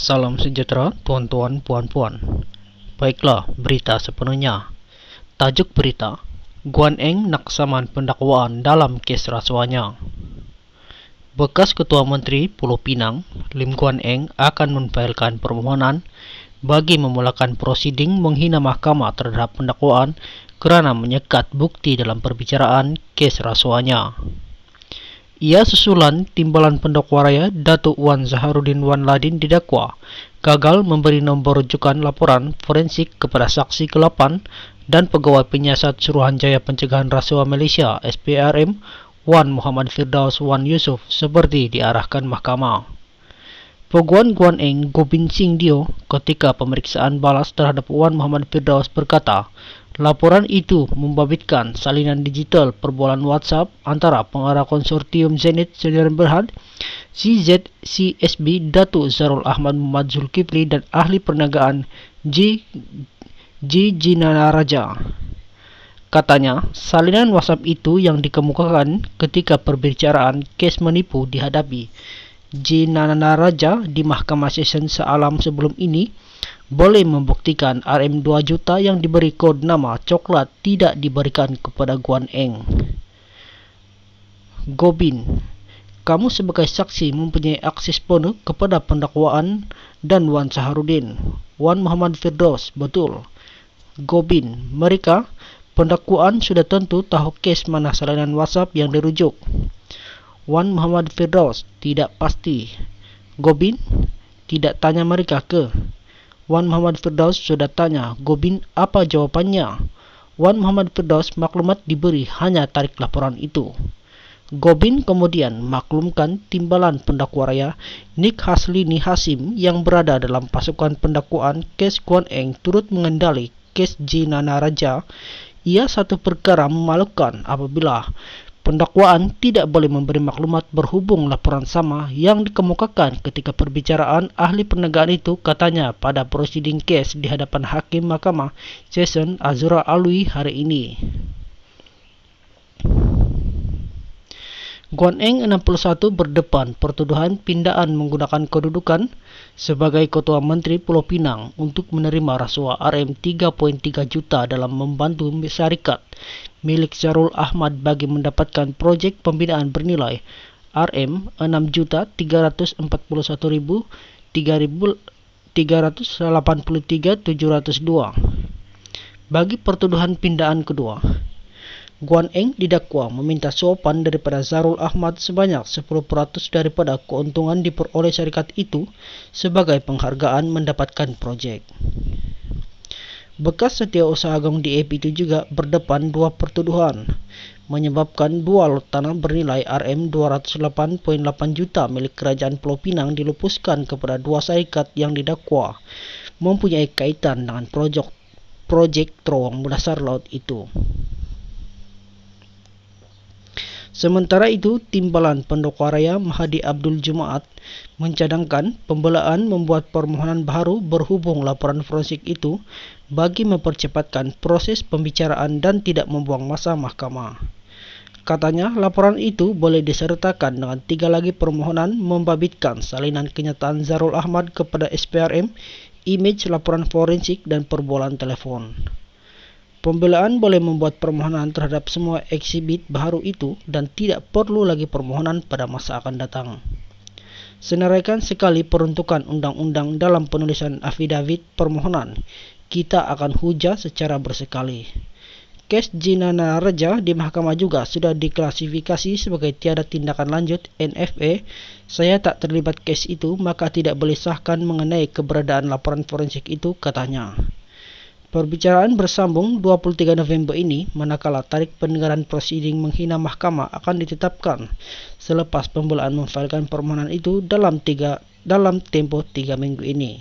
Salam sejahtera tuan-tuan, puan-puan. Baiklah, berita sepenuhnya. Tajuk berita, Guan Eng nak saman pendakwaan dalam kes rasuahnya. Bekas Ketua Menteri Pulau Pinang, Lim Guan Eng akan memfailkan permohonan bagi memulakan prosiding menghina mahkamah terhadap pendakwaan kerana menyekat bukti dalam perbicaraan kes rasuahnya. Ia susulan timbalan pendakwa raya Datuk Wan Zaharuddin Wan Ladin didakwa gagal memberi nombor rujukan laporan forensik kepada saksi ke-8 dan pegawai penyiasat Suruhanjaya Pencegahan Rasuah Malaysia SPRM Wan Muhammad Firdaus Wan Yusof seperti diarahkan mahkamah. Peguam Guan Eng Gobind Singh Dio ketika pemeriksaan balas terhadap Wan Muhammad Firdaus berkata, laporan itu membabitkan salinan digital perbualan WhatsApp antara pengarah konsortium Zenith Sdn Berhad, CZCSB Datuk Zarul Ahmad Muhammad Zulkifli dan ahli perniagaan G. Jinanaraja. Katanya, salinan WhatsApp itu yang dikemukakan ketika perbicaraan kes menipu dihadapi Jinanaraja di Mahkamah Session sealam sebelum ini boleh membuktikan RM 2 juta yang diberi kod nama coklat tidak diberikan kepada Guan Eng. Gobind, kamu sebagai saksi mempunyai akses penuh kepada pendakwaan dan Wan Zaharuddin, Wan Muhammad Firdaus, betul? Gobind, mereka pendakwaan sudah tentu tahu kes mana salinan WhatsApp yang dirujuk. Wan Muhammad Firdaus, tidak pasti. Gobind, tidak tanya mereka ke? Wan Muhammad Firdaus sudah tanya. Gobind, apa jawapannya? Wan Muhammad Firdaus maklumat diberi, hanya tarik laporan itu. Gobind kemudian maklumkan timbalan pendakwa raya Nik Haslini Hasim yang berada dalam pasukan pendakwaan kes Guan Eng turut mengendali kes Jinanaraja. Ia satu perkara memalukan apabila pendakwaan tidak boleh memberi maklumat berhubung laporan sama yang dikemukakan ketika perbicaraan ahli perniagaan itu, katanya pada prosiding kes di hadapan Hakim Mahkamah Session Azura Alwi hari ini. Guan Eng 61 berdepan pertuduhan pindaan menggunakan kedudukan sebagai Ketua Menteri Pulau Pinang untuk menerima rasuah RM 3.3 juta dalam membantu syarikat milik Zarul Ahmad bagi mendapatkan projek pembinaan bernilai RM 6.381.383.702. Bagi pertuduhan pindaan kedua, Guan Eng didakwa meminta suapan daripada Zarul Ahmad sebanyak 10% daripada keuntungan diperoleh syarikat itu sebagai penghargaan mendapatkan projek. Bekas Setiausaha Agong DAP itu juga berdepan dua pertuduhan menyebabkan dua lot tanah bernilai RM 208.8 juta milik Kerajaan Pulau Pinang dilupuskan kepada dua syarikat yang didakwa mempunyai kaitan dengan projek terowong dasar laut itu. Sementara itu, timbalan pendakwa raya Mahdi Abdul Jumaat mencadangkan pembelaan membuat permohonan baru berhubung laporan forensik itu bagi mempercepatkan proses pembicaraan dan tidak membuang masa mahkamah. Katanya, laporan itu boleh disertakan dengan 3 lagi permohonan membabitkan salinan kenyataan Zarul Ahmad kepada SPRM, imej laporan forensik dan perbualan telefon. Pembelaan boleh membuat permohonan terhadap semua eksibit baru itu dan tidak perlu lagi permohonan pada masa akan datang. Senaraikan sekali peruntukan undang-undang dalam penulisan afidavit permohonan, kita akan hujah secara bersekali. Kes Jinanaraja di mahkamah juga sudah diklasifikasi sebagai tiada tindakan lanjut NFA. Saya tak terlibat kes itu, maka tidak boleh sahkan mengenai keberadaan laporan forensik itu, katanya. Perbicaraan bersambung 23 November ini manakala tarikh pendengaran prosiding menghina mahkamah akan ditetapkan selepas pembelaan memfailkan permohonan itu dalam tempoh 3 minggu ini.